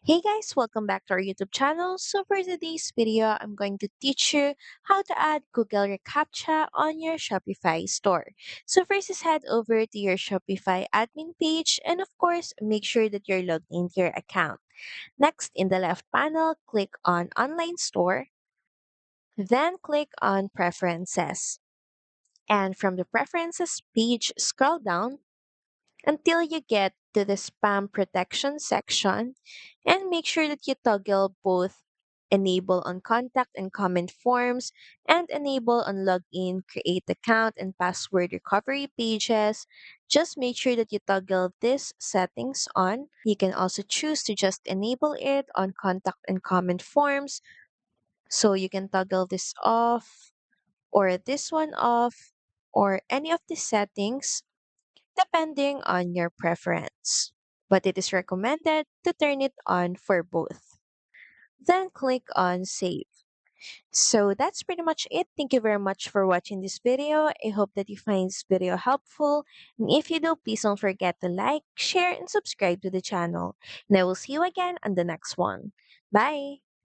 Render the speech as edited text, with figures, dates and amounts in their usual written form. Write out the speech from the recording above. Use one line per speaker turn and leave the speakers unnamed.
Hey guys, welcome back to our YouTube channel. So for today's video, I'm going to teach you how to add Google Recaptcha on your Shopify store. So first is head over to your Shopify admin page and of course, make sure that you're logged into your account. Next, in the left panel, click on Online Store, then click on Preferences. And from the Preferences page, scroll down until you get to the spam protection section and make sure that you toggle both enable on contact and comment forms and enable on login, create account and password recovery pages. Just make sure that you toggle these settings on. You can also choose to just enable it on contact and comment forms. So you can toggle this off or this one off or any of the settings depending on your preference. But it is recommended to turn it on for both. Then click on Save. So that's pretty much it. Thank you very much for watching this video. I hope that you find this video helpful. And if you do, please don't forget to like, share, and subscribe to the channel. And I will see you again on the next one. Bye!